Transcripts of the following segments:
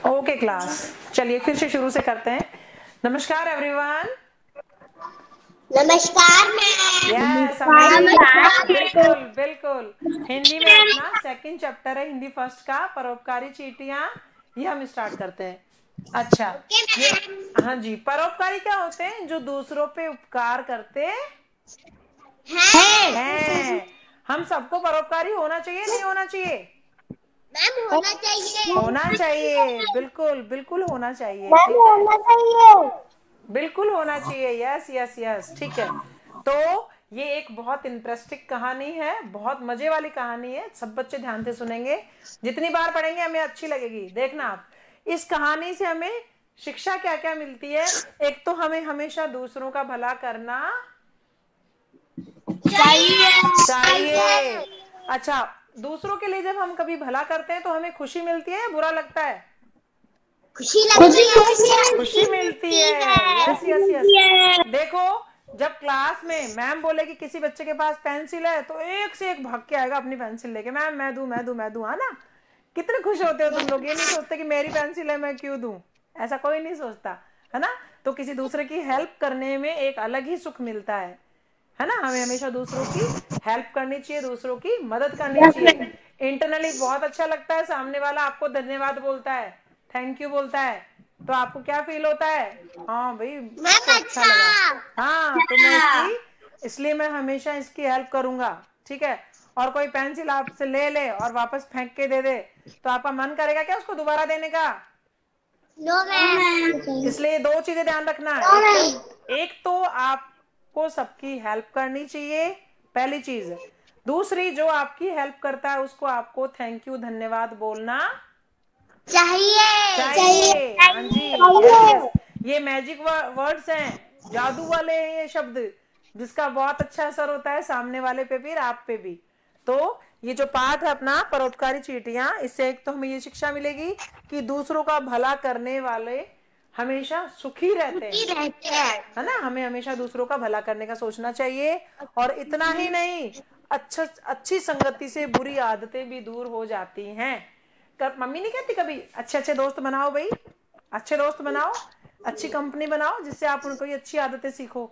Okay class, चलिए फिर से शुरू से करते हैं। नमस्कार एवरीवन। नमस्कार मैम। यस, बिल्कुल बिल्कुल। हिंदी में अपना सेकंड चैप्टर है, हिंदी फर्स्ट का, परोपकारी चींटियां। ये हम स्टार्ट करते हैं। अच्छा, ये हाँ जी, परोपकारी क्या होते हैं? जो दूसरों पे उपकार करते हैं। हम सबको परोपकारी होना चाहिए, नहीं होना चाहिए? मैम होना चाहिए। होना चाहिए, बिल्कुल बिल्कुल होना चाहिए। मैम ठीक है, होना चाहिए। बिल्कुल होना चाहिए। यस यस यस, ठीक है। तो ये एक बहुत इंटरेस्टिंग कहानी है, बहुत मजे वाली कहानी है। सब बच्चे ध्यान से सुनेंगे, जितनी बार पढ़ेंगे हमें अच्छी लगेगी। देखना आप, इस कहानी से हमें शिक्षा क्या क्या मिलती है। एक तो हमें हमेशा दूसरों का भला करना चाहिए। अच्छा, दूसरों के लिए जब हम कभी भला करते हैं तो हमें खुशी मिलती है या बुरा लगता है? खुशी लगती है। खुशी मिलती है। Yes yes yes. देखो, जब क्लास में मैम बोले कि किसी बच्चे के पास पेंसिल है तो एक से एक भाग के आएगा अपनी पेंसिल लेके, मैम मैं दूं मैं दूं मैं दूं, है ना? कितने खुश होते हो तुम लोग। ये नहीं सोचते कि मेरी पेंसिल है मैं क्यों दूं, ऐसा कोई नहीं सोचता, है ना? तो किसी दूसरे की हेल्प करने में एक अलग ही सुख मिलता है ना? हमें हमेशा दूसरों की हेल्प करनी चाहिए, दूसरों की मदद करनी चाहिए। इंटरनली बहुत अच्छा लगता है, सामने वाला आपको धन्यवाद बोलता है, थैंक यू बोलता है, तो आपको क्या फील होता है? हाँ भाई, इसको अच्छा लगा, हाँ तो मैं इसकी, इसलिए मैं हमेशा इसकी हेल्प करूंगा। ठीक है। और कोई पेंसिल आपसे ले ले और वापस फेंक के दे दे तो आपका मन करेगा क्या उसको दोबारा देने का? No ma'am. इसलिए दो चीजें ध्यान रखना। एक तो आपको सबकी हेल्प करनी चाहिए, पहली चीज। दूसरी, जो आपकी हेल्प करता है उसको आपको थैंक यू धन्यवाद बोलना चाहिए। हाँ जी, यस यस। ये मैजिक वर्ड्स हैं, जादू वाले हैं ये शब्द, जिसका बहुत अच्छा असर होता है सामने वाले पे भी और आप पे भी। तो ये जो पाठ है अपना परोपकारी चींटियां, इससे एक तो हमें ये शिक्षा मिलेगी कि दूसरों का भला करने वाले हमेशा सुखी रहते हैं, है ना? हमें हमेशा दूसरों का भला करने का सोचना चाहिए। और इतना ही नहीं, अच्छी संगति से बुरी आदतें भी दूर हो जाती हैं। मम्मी नहीं कहती कभी अच्छे अच्छे दोस्त बनाओ भाई, अच्छे दोस्त बनाओ, अच्छी कंपनी बनाओ, जिससे आप उनको ये अच्छी आदतें सीखो।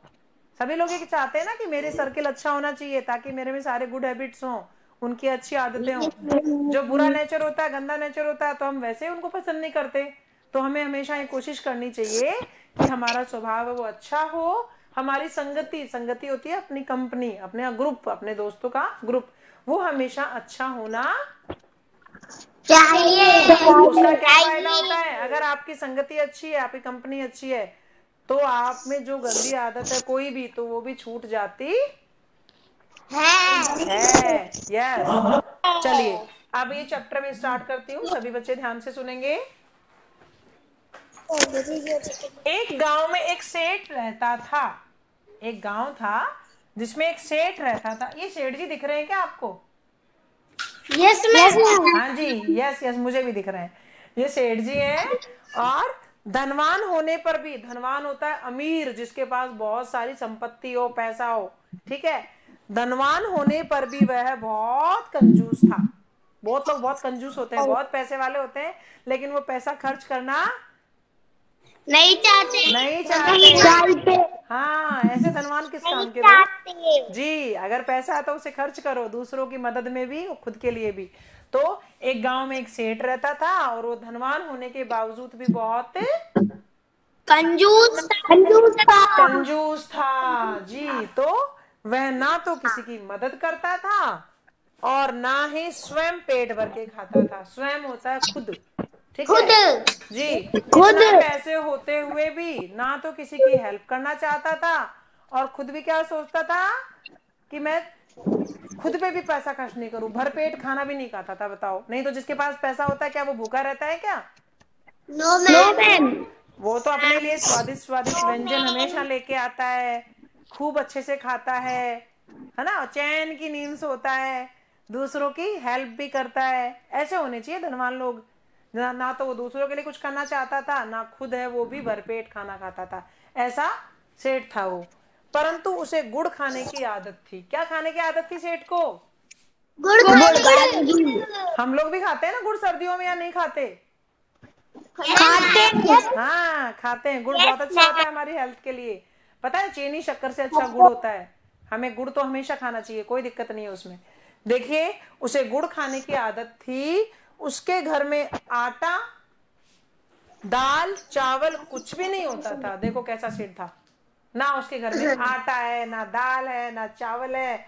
सभी लोग ये चाहते हैं ना कि मेरे सर्किल अच्छा होना चाहिए, ताकि मेरे में सारे गुड हैबिट्स हों, उनकी अच्छी आदतें हों। जो बुरा नेचर होता है, गंदा नेचर होता है, तो हम वैसे ही उनको पसंद नहीं करते। तो हमें हमेशा ये कोशिश करनी चाहिए कि हमारा स्वभाव वो अच्छा हो। हमारी संगति, संगति होती है अपनी कंपनी, अपने ग्रुप, अपने दोस्तों का ग्रुप, वो हमेशा अच्छा होना चाहिए। उसका क्या फायदा होता है? अगर आपकी संगति अच्छी है, आपकी कंपनी अच्छी है, तो आप में जो गंदी आदत है कोई भी, तो वो भी छूट जाती है। यस। चलिए, अब ये चैप्टर में स्टार्ट करती हूँ, सभी बच्चे ध्यान से सुनेंगे। एक गांव में एक सेठ रहता था। एक गांव था जिसमें एक सेठ रहता था। ये सेठ जी दिख रहे हैं क्या आपको? Yes ma'am. हाँ जी, यस यस, मुझे भी दिख रहे हैं। ये सेठ जी हैं। और धनवान होने पर भी, धनवान होता है अमीर, जिसके पास बहुत सारी संपत्ति हो, पैसा हो। ठीक है। धनवान होने पर भी वह बहुत कंजूस था। बहुत लोग बहुत कंजूस होते हैं, बहुत पैसे वाले होते हैं, लेकिन वो पैसा खर्च करना नहीं नहीं चाहते। चाहते। हाँ, ऐसे धनवान किस काम के भाई? जी, अगर पैसा है तो उसे खर्च करो, दूसरों की मदद में भी और खुद के लिए भी। तो एक गांव में एक सेठ रहता था, और वो धनवान होने के बावजूद भी बहुत कंजूस था जी। तो वह ना तो किसी की मदद करता था और ना ही स्वयं पेट भर के खाता था। स्वयं होता है खुद। ठीक है जी। इतना पैसे होते हुए भी ना तो किसी की हेल्प करना चाहता था, और खुद भी क्या सोचता था कि मैं खुद पे भी पैसा खर्च नहीं करूं, भर पेट खाना भी नहीं खाता था। बताओ, नहीं तो जिसके पास पैसा होता है क्या वो भूखा रहता है क्या? No ma'am. वो तो अपने लिए स्वादिष्ट स्वादिष्ट व्यंजन हमेशा लेके आता है, खूब अच्छे से खाता है ना? चैन की नींद सोता है, दूसरों की हेल्प भी करता है। ऐसे होने चाहिए धनवान लोग। ना तो वो दूसरों के लिए कुछ करना चाहता था, ना खुद है वो भी भरपेट खाना खाता था। ऐसा सेठ था वो। परंतु उसे गुड़ खाने की आदत थी। क्या खाने की आदत थी सेठ को? गुड़। हम लोग भी खाते हैं ना गुड़ सर्दियों में, या नहीं खाते? खाते हैं। हाँ खाते हैं। गुड़ बहुत अच्छा होता है हमारी हेल्थ के लिए। पता है चीनी शक्कर से अच्छा गुड़ होता है। हमें गुड़ तो हमेशा खाना चाहिए, कोई दिक्कत नहीं है उसमें। देखिए उसे गुड़ खाने की आदत थी। उसके घर में आटा दाल चावल कुछ भी नहीं होता था। देखो कैसा सेठ था, ना उसके घर में आटा है ना दाल है ना चावल है।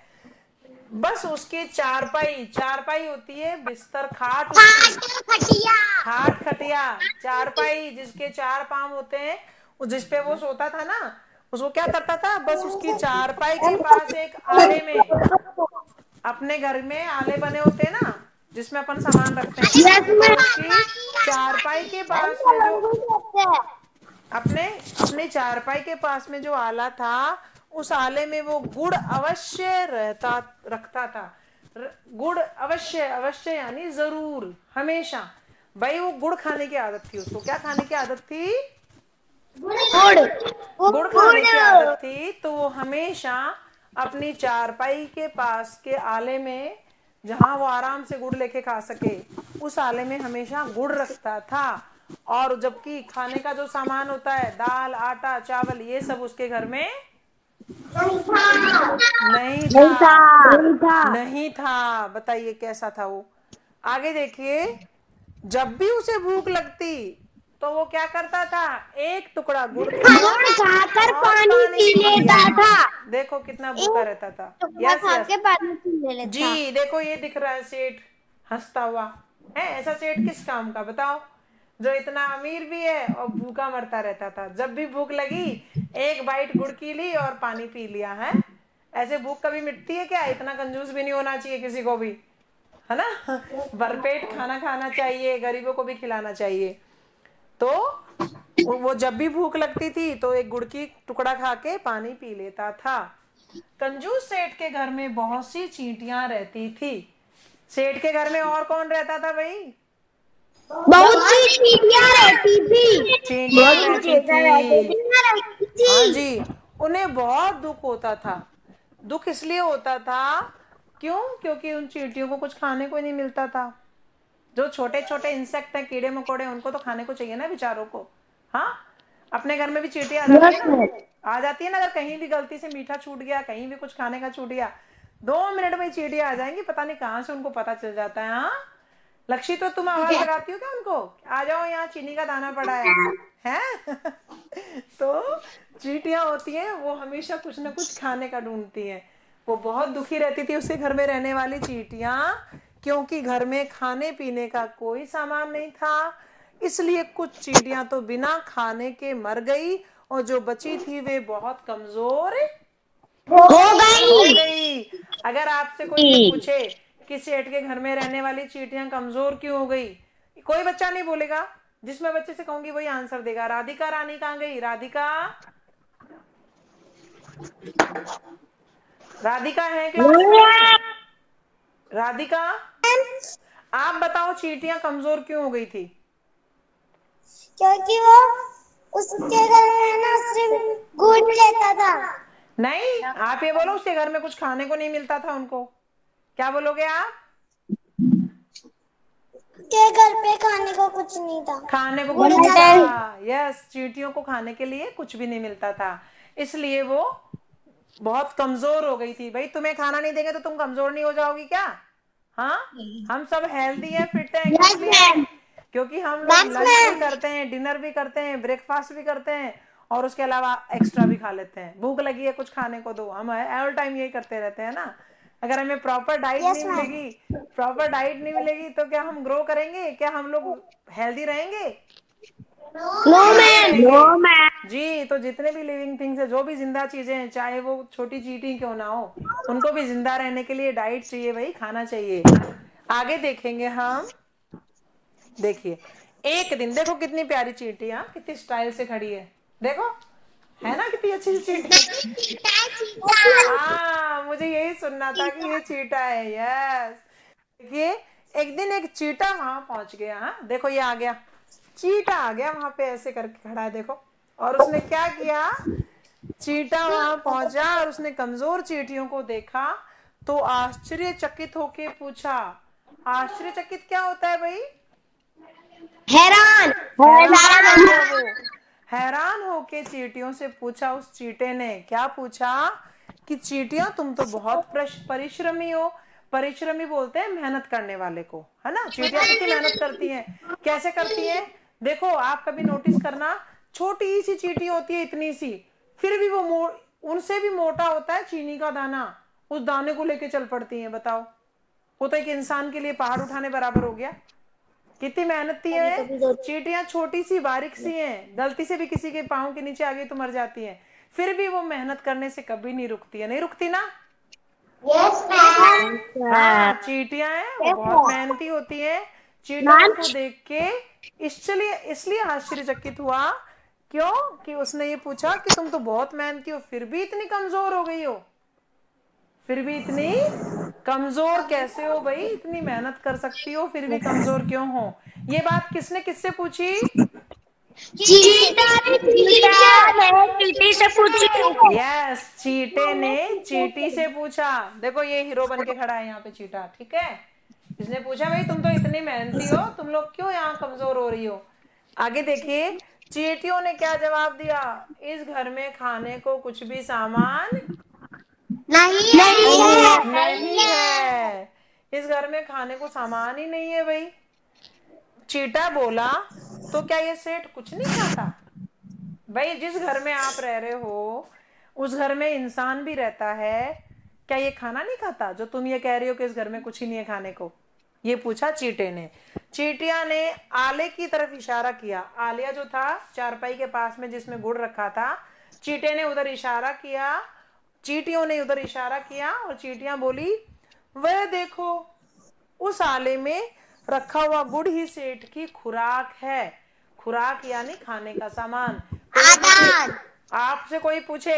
बस उसकी चारपाई, चारपाई होती है बिस्तर खाट उसकी, खटिया। खाट खटिया चारपाई जिसके चार पांव होते हैं, जिस पे वो सोता था ना, उसको क्या करता था, बस उसकी चारपाई के पास एक आले में, अपने घर में आले बने होते हैं ना जिसमें अपन सामान रखते हैं, यस तो मैम। उसकी चारपाई के पास में जो अपने अपने चारपाई के पास में जो आला था, उस आले में वो गुड़ अवश्य रहता रखता था। गुड़ अवश्य, अवश्य यानी जरूर, हमेशा। भाई वो गुड़ खाने की आदत थी उसको। क्या खाने की आदत थी? गुड़। गुड़ खाने की आदत थी। तो वो हमेशा अपनी चारपाई के पास के आले में, जहां वो आराम से गुड़ लेके खा सके, उस आले में हमेशा गुड़ रखता था। और जबकि खाने का जो सामान होता है, दाल आटा चावल, ये सब उसके घर में नहीं था। नहीं था। बताइए कैसा था वो। आगे देखिए, जब भी उसे भूख लगती तो वो क्या करता था, एक टुकड़ा गुड़ खाया गुड़ खाकर और पानी पानी पी पी लिया। लेता था। देखो कितना भूखा रहता था। टुकड़ा यस खा यस के पानी पी ले लेता। जी। देखो ये दिख रहा है सेठ हंसता हुआ है। ऐसा सेठ किस काम का बताओ, जो इतना अमीर भी है और भूखा मरता रहता था। जब भी भूख लगी एक बाइट गुड़ की ली और पानी पी लिया है। ऐसे भूख कभी मिटती है क्या? इतना कंजूस भी नहीं होना चाहिए किसी को भी, है ना। भरपेट खाना खाना चाहिए, गरीबों को भी खिलाना चाहिए। तो वो जब भी भूख लगती थी तो एक गुड़ की टुकड़ा खा के पानी पी लेता था। कंजूस सेठ के घर में बहुत सी चींटियां रहती थी। सेठ के घर में और कौन रहता था भाई? बहुत सी चींटियां रहती थी। चींटियां रहती थी। हाँ जी। उन्हें बहुत दुख होता था। दुख इसलिए होता था, क्यों? क्योंकि उन चींटियों को कुछ खाने को नहीं मिलता था। जो छोटे छोटे इंसेक्ट हैं, कीड़े मकोड़े, उनको तो खाने को चाहिए ना बेचारों को। हाँ, अपने घर में भी चींटियां आ जाती है ना, आ जाती है ना। अगर कहीं भी गलती से मीठा छूट गया, कहीं भी कुछ खाने का छूट गया, 2 मिनट में चींटियां आ जाएंगी। पता नहीं कहाँ से उनको पता चल जाता है। हाँ लक्ष्मी, तो तुम आवाज लगाती हो क्या उनको, आ जाओ यहाँ चीनी का दाना पड़ा है? तो चींटियां होती हैं, वो हमेशा कुछ ना कुछ खाने का ढूंढती हैं। वो बहुत दुखी रहती थी उसके घर में रहने वाली चींटियां, क्योंकि घर में खाने पीने का कोई सामान नहीं था। इसलिए कुछ चींटियां तो बिना खाने के मर गई, और जो बची थी वे बहुत कमजोर हो गई। अगर आपसे कोई ये पूछे कि सेठ के घर में रहने वाली चींटियां कमजोर क्यों हो गई, कोई बच्चा नहीं बोलेगा। जिसमें बच्चे से कहूंगी वही आंसर देगा। राधिका रानी कहाँ गई? राधिका, राधिका है क्लास में? राधिका, आप बताओ चींटियां कमजोर क्यों हो गई थी? क्योंकि वो उसके घर में ना सिर्फ गुड़ लेता था। नहीं, आप ये बोलो उसके घर में कुछ खाने को नहीं मिलता था उनको। क्या बोलोगे आप? के घर पे खाने को कुछ नहीं था। खाने को कुछ नहीं था। यस, चींटियों को खाने के लिए कुछ भी नहीं मिलता था, इसलिए वो बहुत कमजोर हो गई थी। भाई तुम्हें खाना नहीं देंगे तो तुम कमजोर नहीं हो जाओगी क्या? हाँ, हम सब हेल्दी हैं, फिट हैं, किस लिए? क्योंकि हम लोग लंच भी करते हैं, डिनर भी करते हैं, ब्रेकफास्ट भी करते हैं, और उसके अलावा एक्स्ट्रा भी खा लेते हैं। भूख लगी है कुछ खाने को दो, हम ऑल टाइम यही करते रहते हैं ना। अगर हमें प्रॉपर डाइट नहीं मिलेगी, प्रॉपर डाइट नहीं मिलेगी, तो क्या हम ग्रो करेंगे? क्या हम लोग हेल्दी रहेंगे? No ma'am. जी, तो जितने भी लिविंग थिंग्स है, जो भी जिंदा चीजें हैं, चाहे वो छोटी चींटी क्यों ना हो, उनको भी जिंदा रहने के लिए डाइट चाहिए भाई, खाना चाहिए। आगे देखेंगे हम। देखिए एक दिन, देखो कितनी प्यारी चींटी, हाँ कितनी स्टाइल से खड़ी है, देखो है ना कितनी अच्छी चींटी। हाँ, मुझे यही सुनना था कि ये चींटा है। यस। देखिए एक दिन एक चींटा वहां पहुंच गया। हाँ देखो ये आ गया, चींटा आ गया वहां पे, ऐसे करके खड़ा है देखो। और उसने क्या किया, चींटा वहां पहुंचा और उसने कमजोर चींटियों को देखा तो आश्चर्यचकित होके पूछा। आश्चर्यचकित क्या होता है भाई? हैरान हैरान हो गया वो। हैरान होके चींटियों से पूछा उस चींटे ने, क्या पूछा कि चींटियां तुम तो बहुत परिश्रमी हो। परिश्रमी बोलते हैं मेहनत करने वाले को, है ना। चींटियां कितनी मेहनत करती हैं, कैसे करती हैं, देखो आप कभी नोटिस करना, छोटी सी चींटी होती है इतनी सी, फिर भी वो उनसे भी मोटा होता है चीनी का दाना, उस दाने को लेके चल पड़ती हैं। बताओ, वो तो एक इंसान के लिए पहाड़ उठाने बराबर हो गया। कितनी मेहनती है चींटियां, छोटी सी बारीक सी हैं, गलती से भी किसी के पाँव के नीचे आ गई तो मर जाती हैं, फिर भी वो मेहनत करने से कभी नहीं रुकती है। नहीं रुकती ना। Yes ma'am. हाँ, चींटियां हैं वो बहुत मेहनती होती हैं। चींटा को देख के इसलिए इसलिए आश्चर्यचकित हुआ, क्यों कि उसने ये पूछा कि तुम तो बहुत मेहनती हो, फिर भी इतनी कमजोर हो गई हो। फिर भी इतनी कमजोर कैसे हो भाई, इतनी मेहनत कर सकती हो फिर भी कमजोर क्यों हो। ये बात किसने किससे पूछी। चीटा ने चीटी से पूछी। यस, चीटे ने चीटी से पूछा। देखो ये हीरो बन के खड़ा है यहाँ पे चीटा, ठीक है। इसने पूछा भाई तुम तो इतनी मेहनती हो, तुम लोग क्यों यहाँ कमजोर हो रही हो। आगे देखिए चींटियों ने क्या जवाब दिया, इस घर में खाने को कुछ भी सामान नहीं है। इस घर में खाने को सामान ही नहीं है भाई। चीटा बोला तो क्या ये सेठ कुछ नहीं खाता। भाई जिस घर में आप रह रहे हो उस घर में इंसान भी रहता है, क्या ये खाना नहीं खाता जो तुम ये कह रही हो कि इस घर में कुछ ही नहीं है खाने को। ये पूछा चीटे ने। चीटिया ने आले की तरफ इशारा किया, आलिया जो था चारपाई के पास में जिसमें गुड़ रखा था, चीटे ने उधर इशारा किया, चीटियों ने उधर इशारा किया और चीटियां बोली वह देखो उस आले में रखा हुआ गुड़ ही सेठ की खुराक है। खुराक यानी खाने का सामान। आपसे कोई पूछे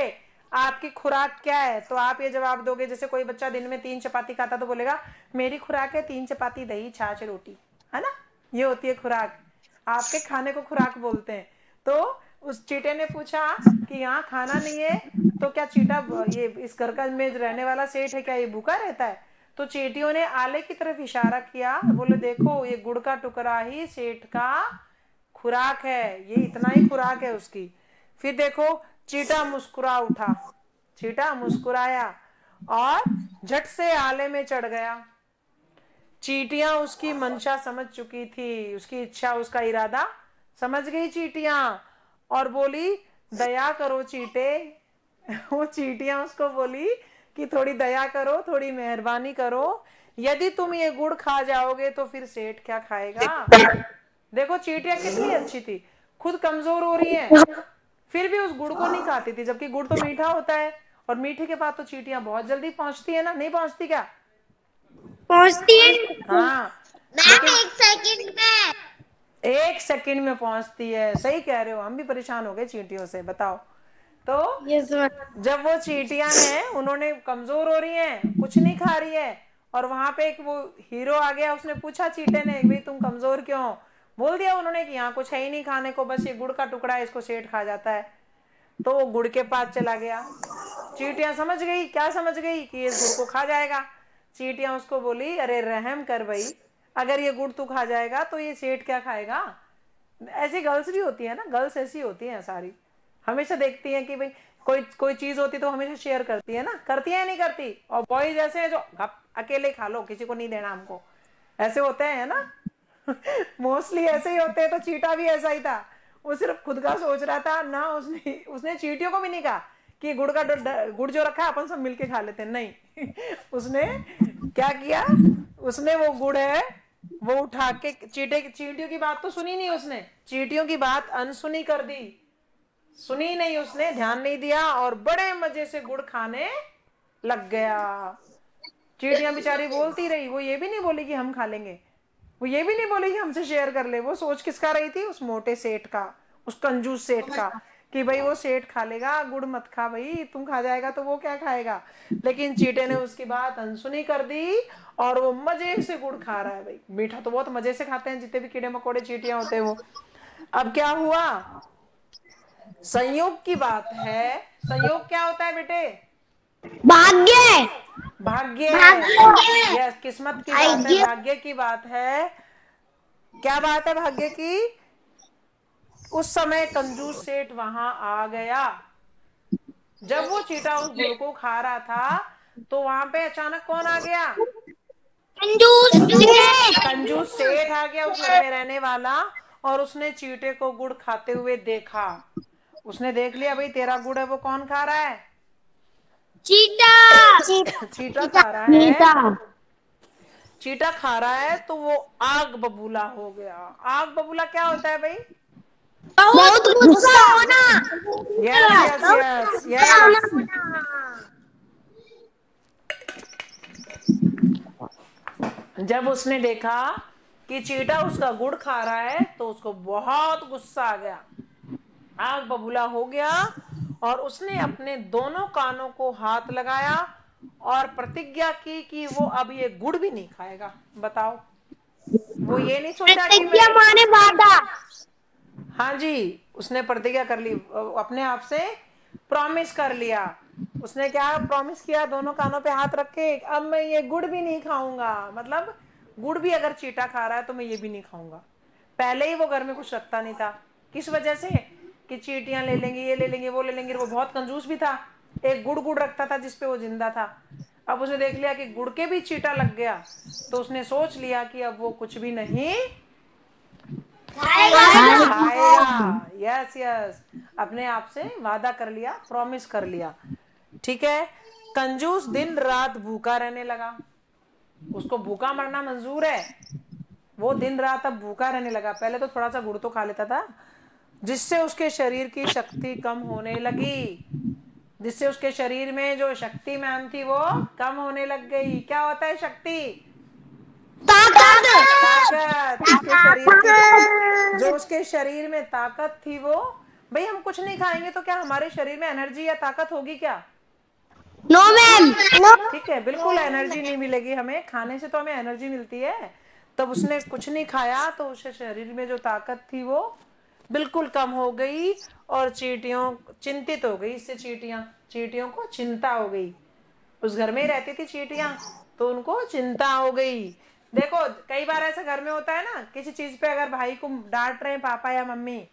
आपकी खुराक क्या है तो आप ये जवाब दोगे, जैसे कोई बच्चा दिन में 3 चपाती खाता तो बोलेगा मेरी खुराक है 3 चपाती दही छाछ रोटी, है ना, ये होती है खुराक। आपके खाने को खुराक बोलते हैं। तो उस चीटे ने पूछा कि यहाँ खाना नहीं है तो क्या चीटा ये इस घर का में रहने वाला सेठ है क्या ये भूखा रहता है। तो चीटियों ने आले की तरफ इशारा किया, बोले देखो ये गुड़ का टुकड़ा ही सेठ का खुराक है, ये इतना ही खुराक है उसकी। फिर देखो चीटा मुस्कुरा उठा, चीटा मुस्कुराया और झट से आले में चढ़ गया। चीटियां उसकी मंशा समझ चुकी थी, उसकी इच्छा उसका इरादा समझ गई चीटियां और बोली दया करो चीटे। वो चीटियां उसको बोली कि थोड़ी दया करो, थोड़ी मेहरबानी करो, यदि तुम ये गुड़ खा जाओगे तो फिर सेठ क्या खाएगा। देखो चीटियां कितनी अच्छी थी, खुद कमजोर हो रही है फिर भी उस गुड़ को नहीं खाती थी, जबकि गुड़ तो मीठा होता है और मीठे के पास तो चीटियां बहुत जल्दी पहुंचती है ना, नहीं पहुंचती क्या। पहुंचती है। हाँ लेकिन 1 सेकंड में, 1 सेकंड में पहुंचती है। सही कह रहे हो, हम भी परेशान हो गए चींटियों से। बताओ तो जब वो चींटियां हैं उन्होंने कमजोर हो रही हैं, कुछ नहीं खा रही है, और वहां पे एक वो हीरो आ गया, उसने पूछा चींटे ने भाई तुम कमजोर क्यों, बोल दिया उन्होंने कि यहाँ कुछ है ही नहीं खाने को, बस ये गुड़ का टुकड़ा है, इसको सेठ खा जाता है। तो वो गुड़ के पास चला गया। चींटियां समझ गई, क्या समझ गई कि इस गुड़ को खा जाएगा। चींटियां उसको बोली अरे रहम कर भाई, अगर ये गुड़ तू खा जाएगा तो ये सेठ क्या खाएगा। ऐसी गर्ल्स भी होती है ना, गर्ल्स ऐसी होती हैं सारी, हमेशा देखती हैं कि भाई कोई कोई चीज होती तो हमेशा शेयर करती है ना, करती है नहीं करती। और बॉयज ऐसे हैं जो अकेले खा लो, किसी को नहीं देना हमको, ऐसे होते हैं ना। मोस्टली ऐसे ही होते हैं। तो चीटा भी ऐसा ही था, वो सिर्फ खुद का सोच रहा था ना, उसने चींटियों को भी नहीं कहा कि गुड़ जो रखा है अपन सब मिलके खा लेते हैं, नहीं। उसने क्या किया, उसने वो गुड़ है वो उठा के चींटियों की बात तो सुनी नहीं, उसने चींटियों की बात अनसुनी कर दी, सुनी नहीं उसने, ध्यान नहीं दिया और बड़े मजे से गुड़ खाने लग गया। चींटियां बेचारी बोलती रही, वो ये भी नहीं बोली कि हम खा लेंगे, वो ये भी नहीं बोली कि हमसे शेयर कर ले। वो सोच किसका रही थी, उस मोटे सेठ का, उस कंजूस सेठ का, कि भाई वो सेठ खा लेगा, गुड़ मत खा भाई, तुम खा जाएगा तो वो क्या खाएगा। लेकिन चीटे ने उसकी बात अनसुनी कर दी और वो मजे से गुड़ खा रहा है। भाई मीठा तो बहुत मजे से खाते हैं जितने भी कीड़े मकोड़े चींटियां होते हैं वो। अब क्या हुआ, संयोग की बात है। संयोग क्या होता है बेटे, भाग्य, भाग्य, यस किस्मत की बात है, भाग्य की बात है। क्या बात है भाग्य की? उस समय कंजूस सेठ वहां आ गया। जब वो चीटा उस गुड़ को खा रहा था तो वहां पे अचानक कौन आ गया? कंजूस सेठ आ गया, उस घर में रहने वाला। और उसने चीटे को गुड़ खाते हुए देखा। उसने देख लिया, भाई तेरा गुड़ है वो कौन खा रहा है? चीटा खा रहा है। चीटा खा रहा है तो वो आग बबूला हो गया। आग बबूला क्या होता है भाई? बहुत गुस्सा होना। Yes yes yes yes. जब उसने देखा कि चीटा उसका गुड़ खा रहा है तो उसको बहुत गुस्सा आ गया, आग बबूला हो गया। और उसने अपने दोनों कानों को हाथ लगाया और प्रतिज्ञा की कि वो अब ये गुड़ भी नहीं खाएगा। बताओ, वो ये नहीं सोचा कि प्रतिज्ञा माने वादा। हाँ जी, उसने प्रतिज्ञा कर ली, अपने आप से प्रॉमिस कर लिया। उसने क्या प्रॉमिस किया? दोनों कानों पे हाथ रख के, अब मैं ये गुड़ भी नहीं खाऊंगा। मतलब गुड़ भी अगर चीटा खा रहा है तो मैं ये भी नहीं खाऊंगा। पहले ही वो घर में कुछ रखता नहीं था। किस वजह से? कि चीटियां ले लेंगे, ये ले लेंगे, वो ले लेंगे। वो बहुत कंजूस भी था। एक गुड़ गुड़ रखता था जिसपे वो जिंदा था। अब उसने देख लिया कि गुड़ के भी चीटा लग गया, तो उसने सोच लिया कि अब वो कुछ भी नहीं खाएगा। यस यस, अपने आप से वादा कर लिया, प्रॉमिस कर लिया। ठीक है। कंजूस दिन रात भूखा रहने लगा। उसको भूखा मरना मंजूर है। वो दिन रात अब भूखा रहने लगा। पहले तो थोड़ा सा गुड़ तो खा लेता था, जिससे उसके शरीर की शक्ति कम होने लगी। जिससे उसके शरीर में जो शक्ति मैम थी वो कम होने लग गई। क्या होता है शक्ति? ताकत। उसके शरीर की, जो उसके शरीर में ताकत थी वो, भाई हम कुछ नहीं खाएंगे तो क्या हमारे शरीर में एनर्जी या ताकत होगी क्या? No ma'am. ठीक है, बिल्कुल एनर्जी नहीं मिलेगी हमें। खाने से तो हमें एनर्जी मिलती है। तब उसने कुछ नहीं खाया तो उसके शरीर में जो ताकत थी वो बिल्कुल कम हो गई। और चींटियों चिंतित हो गई इससे। चींटियों को चिंता हो गई। उस घर में ही रहती थी चींटियां, तो उनको चिंता हो गई। देखो कई बार ऐसा घर में होता है ना, किसी चीज पे अगर भाई को डांट रहे हैं पापा या मम्मी,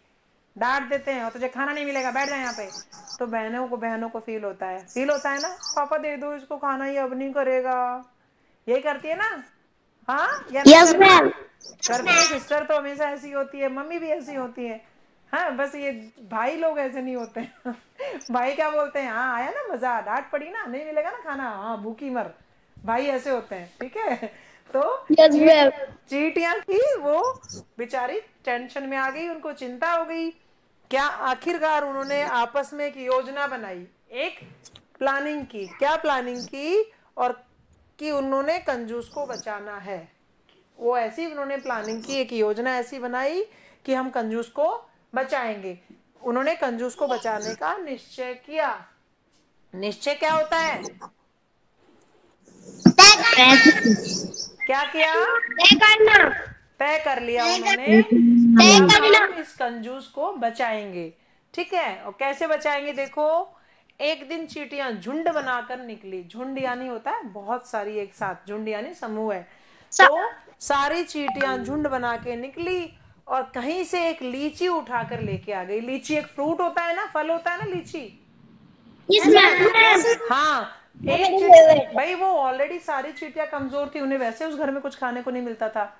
डांट देते हैं और तुझे खाना नहीं मिलेगा, बैठ जाए यहाँ पे, तो बहनों को फील होता है ना, पापा दे दो इसको खाना, ये अब नहीं करेगा। यही करती है ना? हाँ या नहीं यस मैम। करती है? सिस्टर तो हमेशा ऐसी होती है, मम्मी भी ऐसी होती है। हाँ, बस ये भाई लोग ऐसे नहीं होते हैं। भाई क्या बोलते हैं? हाँ आया ना मजा, डांट पड़ी ना, नहीं मिलेगा ना खाना, हाँ भूखी मर। भाई ऐसे होते हैं। ठीक है। तो यस मैम। चींटियां की वो बेचारी टेंशन में आ गई, उनको चिंता हो गई। क्या आखिरकार उन्होंने आपस में एक योजना बनाई, एक प्लानिंग की। क्या प्लानिंग की? और कि उन्होंने कंजूस को बचाना है। वो ऐसी उन्होंने प्लानिंग की, एक योजना ऐसी बनाई कि हम कंजूस को बचाएंगे। उन्होंने कंजूस को बचाने का निश्चय किया। निश्चय क्या होता है? क्या किया? तय कर लिया उन्होंने कि अब हम इस कंजूस को बचाएंगे। ठीक है। और कैसे बचाएंगे? देखो, एक दिन चींटियां झुंड बनाकर निकली। झुंड यानी होता है बहुत सारी एक साथ, झुंड यानी समूह है। तो सारी चींटियां झुंड बना के निकली और कहीं से एक लीची उठाकर लेके आ गई। लीची एक फ्रूट होता है ना, फल होता है ना लीची। हाँ, एक चींटी, भाई वो ऑलरेडी सारी चींटियां कमजोर थी, उन्हें वैसे उस घर में कुछ खाने को नहीं मिलता था,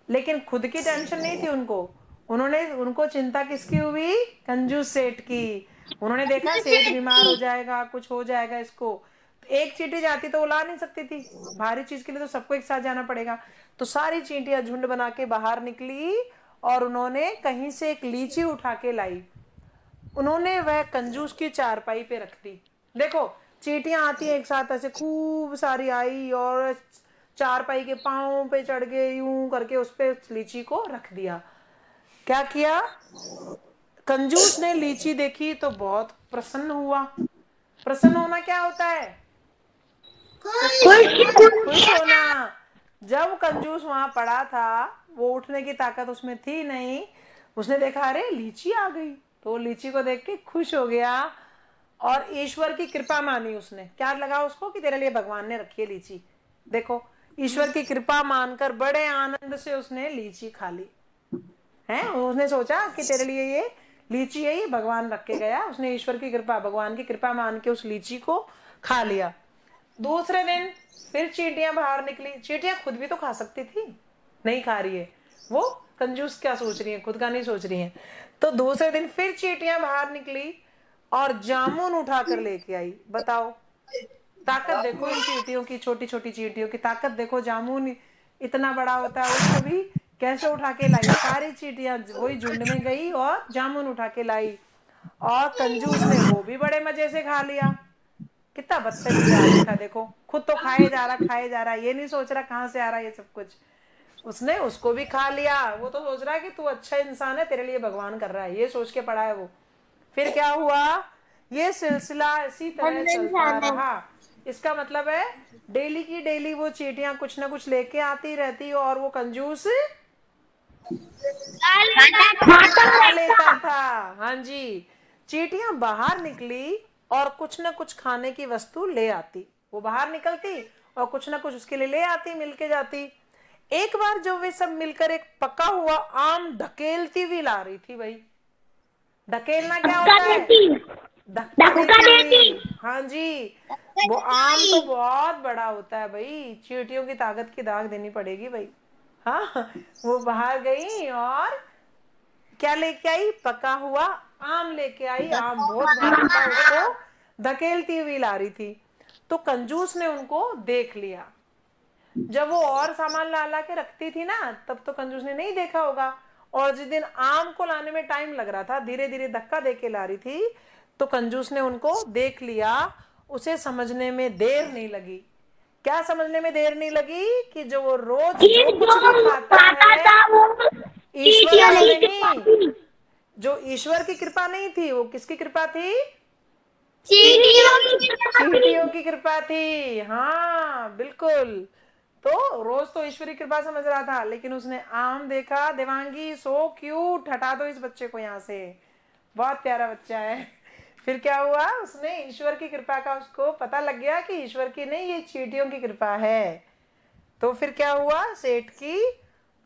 लेकिन खुद की टेंशन नहीं थी उनको। उनको चिंता किसकी हुई? कंजूस सेठ की। उन्होंने देखा सेठ बीमार हो जाएगा, कुछ हो जाएगा इसको, तो एक चींटी जाती तो वो ला नहीं सकती थी। भारी चीज के लिए तो सबको एक साथ जाना पड़ेगा। तो सारी चींटियां झुंड बना के बाहर निकली और उन्होंने कहीं से एक लीची उठा के लाई। उन्होंने वह कंजूस की चारपाई पे रख दी। देखो चींटियां आती है एक साथ, ऐसे खूब सारी आई और चारपाई के पांव पे चढ़ गए, यूं करके उस पे लीची को रख दिया। क्या किया? कंजूस ने लीची देखी तो बहुत प्रसन्न हुआ। प्रसन्न होना क्या होता है? खुश होना। जब कंजूस वहां पड़ा था, वो उठने की ताकत उसमें थी नहीं, उसने देखा अरे लीची आ गई, तो लीची को देख के खुश हो गया और ईश्वर की कृपा मानी उसने। क्या लगा उसको? कि तेरे लिए भगवान ने रखी है लीची। देखो, ईश्वर की कृपा मानकर बड़े आनंद से उसने लीची खा ली। है। उसने सोचा कि तेरे लिए ये लीची है, ये भगवान रख के गया। उसने ईश्वर की कृपा, भगवान की कृपा मान के उस लीची को खा लिया। दूसरे दिन फिर चींटियां बाहर निकली। चींटियां खुद भी तो खा सकती थी, नहीं खा रही है। वो कंजूस क्या सोच रही है, खुद का नहीं सोच रही है। तो दूसरे दिन फिर चींटियां बाहर निकली और जामुन उठा कर लेके आई। बताओ, ताकत देखो इन चींटियों की, छोटी छोटी चींटियों की ताकत देखो। जामुन इतना बड़ा होता है, उसको भी कैसे उठा के लाई। सारी चींटियां वही झुंड में गई और जामुन उठा के लाई, और कंजूस ने वो भी बड़े मजे से खा लिया। कितना बदतमीज आदमी था देखो, खुद तो खाए जा रहा खाए जा रहा, ये नहीं सोच रहा कहाँ से आ रहा है ये सब कुछ। उसने उसको भी खा लिया। वो तो सोच रहा है कि तू अच्छा इंसान है, तेरे लिए भगवान कर रहा है, ये सोच के पड़ा है वो। फिर क्या हुआ, ये सिलसिला इसी तरह चलता रहा। इसका मतलब है डेली की डेली वो चींटियां कुछ ना कुछ लेके आती रहती और वो कंजूस खा लेता था। हाँ जी, चींटियां बाहर निकली और कुछ ना कुछ खाने की वस्तु ले आती। वो बाहर निकलती और कुछ ना कुछ उसके लिए ले आती, मिलके जाती। एक बार जो वे सब मिलकर एक पका हुआ आम ढकेलती हुई ला रही थी। भाई, ढकेलना क्या होता है, धक्का देती हुई। हाँ जी, वो आम तो बहुत बड़ा होता है भाई, चींटियों की ताकत की दाग देनी पड़ेगी भाई। हाँ, वो बाहर गई और क्या लेके आई, पका हुआ आम लेके आई। आम बहुत भारी था, उसको धकेलती हुई ला रही थी। तो कंजूस ने उनको देख लिया। जब वो और सामान ला ला के रखती थी ना, तब तो कंजूस ने नहीं देखा होगा। और जिस दिन आम को लाने में टाइम लग रहा था, धीरे धीरे धक्का देके ला रही थी, तो कंजूस ने उनको देख लिया। उसे समझने में देर नहीं लगी। क्या समझने में देर नहीं लगी कि जो वो रोज जो कुछ भी खाता है, ईश्वर की नहीं, जो ईश्वर की कृपा नहीं थी, वो किसकी कृपा थी, चींटियों की कृपा थी। हाँ बिल्कुल। तो रोज तो ईश्वरी कृपा समझ रहा था, लेकिन उसने आम देखा। देवांगी सो क्यूट, हटा दो इस बच्चे को यहाँ से, बहुत प्यारा बच्चा है। फिर क्या हुआ, उसने ईश्वर की कृपा का उसको पता लग गया कि ईश्वर की नहीं, ये चींटियों की कृपा है। तो फिर क्या हुआ, सेठ की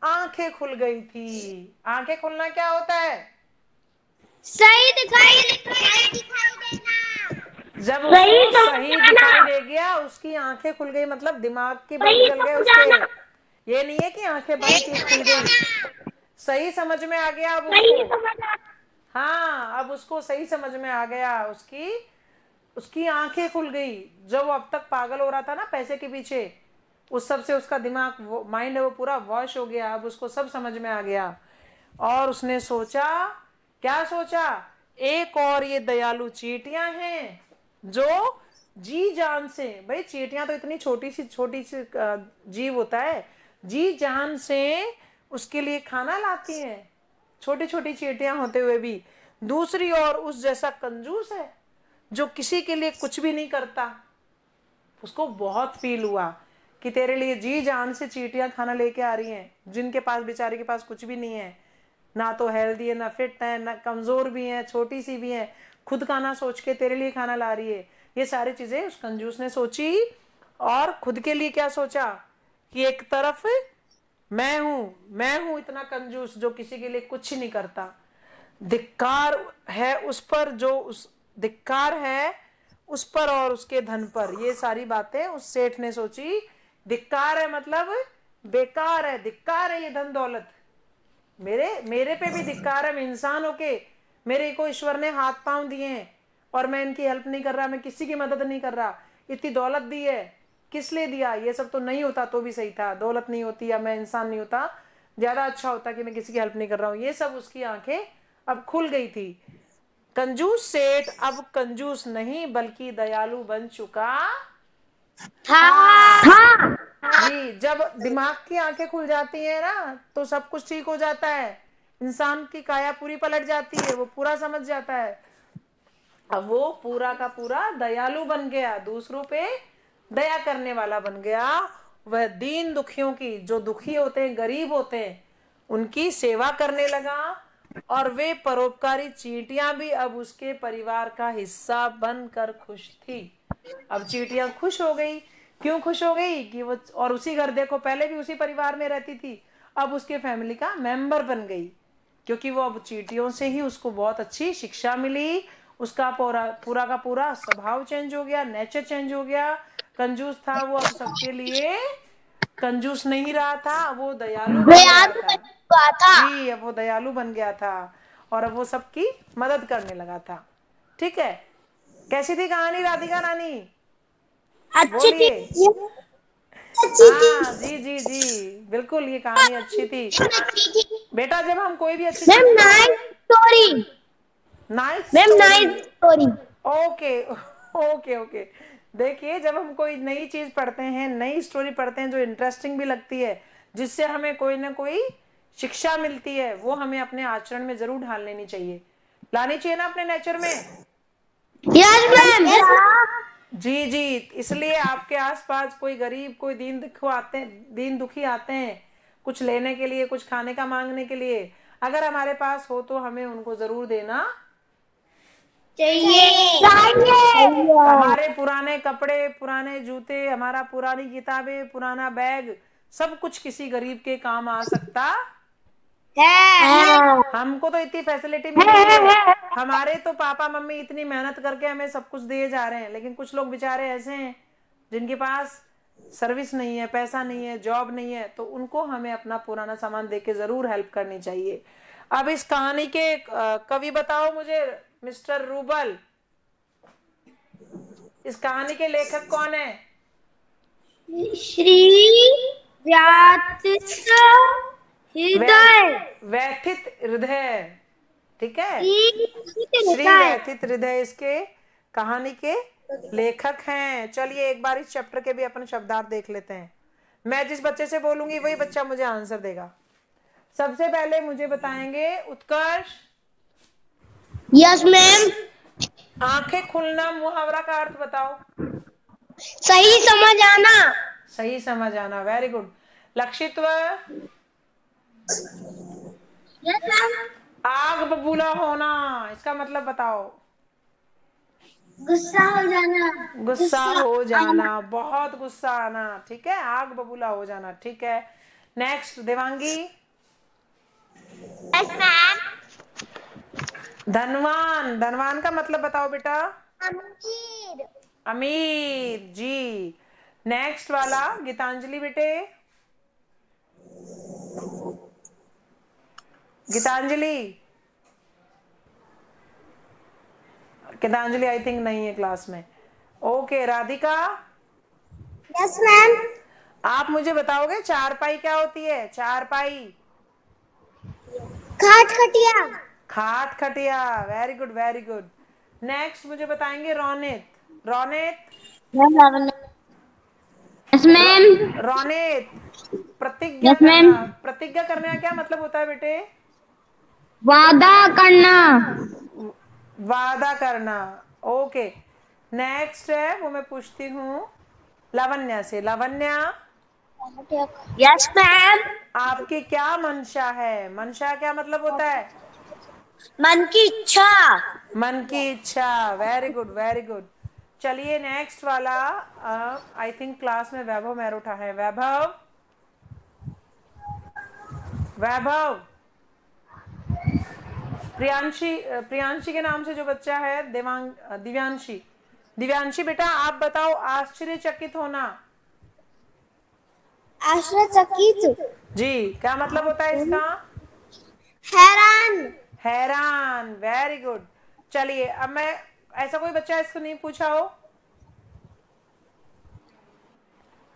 आंखें खुल गई थी। आंखें खुलना क्या होता है, सही दिखाई देना। जब उसको सही दिखाई दे गया, उसकी आंखें खुल गई, मतलब दिमाग की बल्ब जल गए उसके। ये नहीं है कि आंखें बंद की खुल गई, सही समझ में आ गया अब उसको। हाँ, अब उसको सही समझ में आ गया, उसकी उसकी आंखें खुल गई। जब वो अब तक पागल हो रहा था ना पैसे के पीछे, उस सब से उसका दिमाग, वो माइंड है वो पूरा वॉश हो गया। अब उसको सब समझ में आ गया। और उसने सोचा, क्या सोचा, एक और ये दयालु चींटियां हैं जो जी जान से, भाई चींटियां तो इतनी छोटी सी जीव होता है, जी जान से उसके लिए खाना लाती हैं, छोटी छोटी चींटियां होते हुए भी। दूसरी ओर उस जैसा कंजूस है जो किसी के लिए कुछ भी नहीं करता। उसको बहुत फील हुआ कि तेरे लिए जी जान से चींटियां खाना लेके आ रही हैं, जिनके पास, बेचारे के पास कुछ भी नहीं है, ना तो हेल्दी है, ना फिट है, ना कमजोर भी है, छोटी सी भी है, खुद का ना सोच के तेरे लिए खाना ला रही है। ये सारी चीजें उस कंजूस ने सोची। और खुद के लिए क्या सोचा कि एक तरफ मैं हूं इतना कंजूस जो किसी के लिए कुछ नहीं करता। धिक्कार है उस पर जो उस धिक्कार है उस पर और उसके धन पर। ये सारी बातें उस सेठ ने सोची। धिक्कार है मतलब बेकार है, धिक्कार है ये धन दौलत, मेरे पे भी धिक्कार है। मैं इंसान होके, मेरे को ईश्वर ने हाथ पांव दिए हैं और मैं इनकी हेल्प नहीं कर रहा, मैं किसी की मदद नहीं कर रहा। इतनी दौलत दी है, किस लिए दिया, ये सब तो नहीं होता तो भी सही था। दौलत नहीं होती या मैं इंसान नहीं होता, ज्यादा अच्छा होता कि मैं किसी की हेल्प नहीं कर रहा हूँ। ये सब उसकी आंखें अब खुल गई थी। कंजूस सेठ अब कंजूस नहीं बल्कि दयालु बन चुका था। जी, जब दिमाग की आंखें खुल जाती है ना, तो सब कुछ ठीक हो जाता है। इंसान की काया पूरी पलट जाती है, वो पूरा समझ जाता है। अब वो पूरा का पूरा दयालु बन गया, दूसरों पे दया करने वाला बन गया। वह दीन दुखियों की, जो दुखी होते हैं, गरीब होते हैं, उनकी सेवा करने लगा। और वे परोपकारी चींटियां भी अब उसके परिवार का हिस्सा बनकर खुश थी। अब चींटियां खुश हो गई। क्यों खुश हो गई कि वो, और उसी घर, देखो पहले भी उसी परिवार में रहती थी, अब उसके फैमिली का मेंबर बन गई। क्योंकि वो अब चींटियों से ही उसको बहुत अच्छी शिक्षा मिली, उसका पूरा का पूरा स्वभाव चेंज हो गया, नेचर चेंज हो गया। कंजूस था वो अब सबके लिए कंजूस नहीं रहा था, वो दयालु बन गया दयालु था। हुआ था। जी, अब वो दयालु बन गया था और अब वो सबकी मदद करने लगा था। ठीक है, कैसी थी कहानी राधिका रानी? अच्छी थी, बोलिए। ये अच्छी हाँ थी। जी जी जी, बिल्कुल ये कहानी अच्छी थी। बेटा जब हम कोई भी अच्छी मैम चीज nice story. Nice ma'am story. Nice story. Okay okay okay. देखिए जब हम कोई नई चीज पढ़ते हैं, नई स्टोरी पढ़ते हैं जो इंटरेस्टिंग भी लगती है, जिससे हमें कोई ना कोई शिक्षा मिलती है, वो हमें अपने आचरण में जरूर ढाल लेनी चाहिए, लानी चाहिए ना अपने नेचर में। Yes ma'am. जी जी, इसलिए आपके आसपास कोई गरीब, कोई दीन दुखी आते हैं कुछ लेने के लिए, कुछ खाने का मांगने के लिए, अगर हमारे पास हो तो हमें उनको जरूर देना चाहिए। हमारे पुराने कपड़े, पुराने जूते, हमारा पुरानी किताबें, पुराना बैग, सब कुछ किसी गरीब के काम आ सकता है। हमको तो इतनी फैसिलिटी मिल रही है, हमारे तो पापा मम्मी इतनी मेहनत करके हमें सब कुछ दिए जा रहे हैं, लेकिन कुछ लोग बेचारे ऐसे हैं जिनके पास सर्विस नहीं है, पैसा नहीं है, जॉब नहीं है, तो उनको हमें अपना पुराना सामान देके जरूर हेल्प करनी चाहिए। अब इस कहानी के कवि बताओ मुझे, मिस्टर रूबल, इस कहानी के लेखक कौन है? श्री व्यथित हृदय। व्यथित हृदय, ठीक है, श्री हृदय। व्यथित हृदय इसके कहानी के लेखक हैं। चलिए एक बार इस चैप्टर के भी अपन शब्दार्थ देख लेते हैं। मैं जिस बच्चे से बोलूंगी वही बच्चा मुझे आंसर देगा। सबसे पहले मुझे बताएंगे उत्कर्ष। Yes ma'am. आंखें खुलना मुहावरा का अर्थ बताओ। सही समझ आना। सही समझ आना, very good. Lakshitva. Yes ma'am. आग बबूला होना, इसका मतलब बताओ। गुस्सा हो जाना। गुस्सा हो जाना, बहुत गुस्सा आना, ठीक है, आग बबूला हो जाना, ठीक है। नेक्स्ट देवांगी। Yes ma'am. धनवान, धनवान का मतलब बताओ बेटा। अमीर। अमीर, जी। नेक्स्ट वाला गीतांजलि बेटे। गीतांजलि, गीतांजलि आई थिंक नहीं है क्लास में। ओके राधिका। Yes ma'am. आप मुझे बताओगे चारपाई क्या होती है? चारपाई। खाट खटिया। खाट खटिया, very good very good. Next मुझे बताएंगे रौनित। रौनित। Yes ma'am. रौनित, प्रतिज्ञा यस मैम। करना। प्रतिज्ञा करने का क्या मतलब होता है बेटे? वादा करना। वादा करना, ओके। नेक्स्ट है वो मैं पूछती हूँ लावण्या से। Lavanya, yes ma'am. आपकी क्या मंशा है? मंशा क्या मतलब होता है? मन की इच्छा। मन की इच्छा, वेरी गुड वेरी गुड। चलिए नेक्स्ट वाला, आई थिंक क्लास में वैभव मेहरोठा है। वैभव, वैभव। प्रियांशी, प्रियांशी के नाम से जो बच्चा है, दिव्यांशी। दिव्यांशी बेटा आप बताओ आश्चर्यचकित होना। आश्चर्यचकित। जी, क्या मतलब होता है इसका? हैरान। हैरान, वेरी गुड। चलिए अब मैं, ऐसा कोई बच्चा इसको नहीं पूछा हो?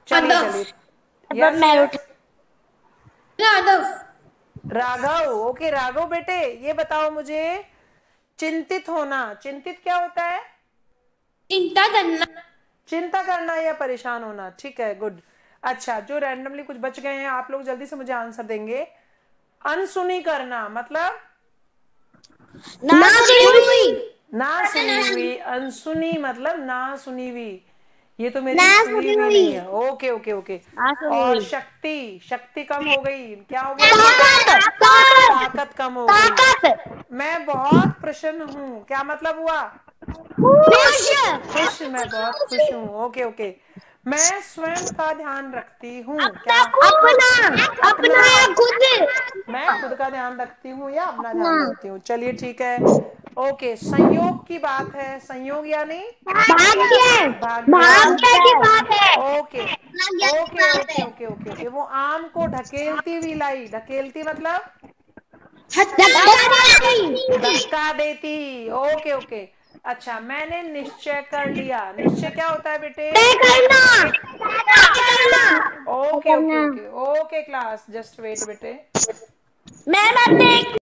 चलिए चलिए। Yes yes. Raghav. Raghav, okay Raghav बेटे ये बताओ मुझे, चिंतित होना, चिंतित क्या होता है? चिंता करना। चिंता करना या परेशान होना, ठीक है, गुड। अच्छा, जो रैंडमली कुछ बच गए हैं आप लोग जल्दी से मुझे आंसर देंगे। अनसुनी करना मतलब? ना सुनी हुई। ना सुनी हुई। अनसुनी मतलब ना सुनी हुई, ये तो मेरी ना सुनी सुनी हुई हुई। नहीं है। Okay okay okay. और शक्ति, शक्ति कम हो गई, क्या हो गया? ताकत कम हो गई। मैं बहुत प्रसन्न हूँ, क्या मतलब हुआ? खुश। खुश, मैं बहुत खुश हूँ। Okay okay. मैं स्वयं का ध्यान रखती हूँ। अपना क्या? अपना या खुद। मैं खुद का ध्यान रखती हूँ या अपना अपना ध्यान रखती हूँ। चलिए ठीक है। ओके, संयोग की बात है। संयोग यानी भाग्य। भाग्य। भाग्य की बात है। ओके भाग्य की ओके बात ओके है। Okay okay okay. वो आम को ढकेलती हुई लाई। ढकेलती मतलब धक्का देती। Okay okay. अच्छा, मैंने निश्चय कर लिया। निश्चय क्या होता है बेटे? तय करना। तय करना। Okay okay okay okay class, just wait बेटे। मैं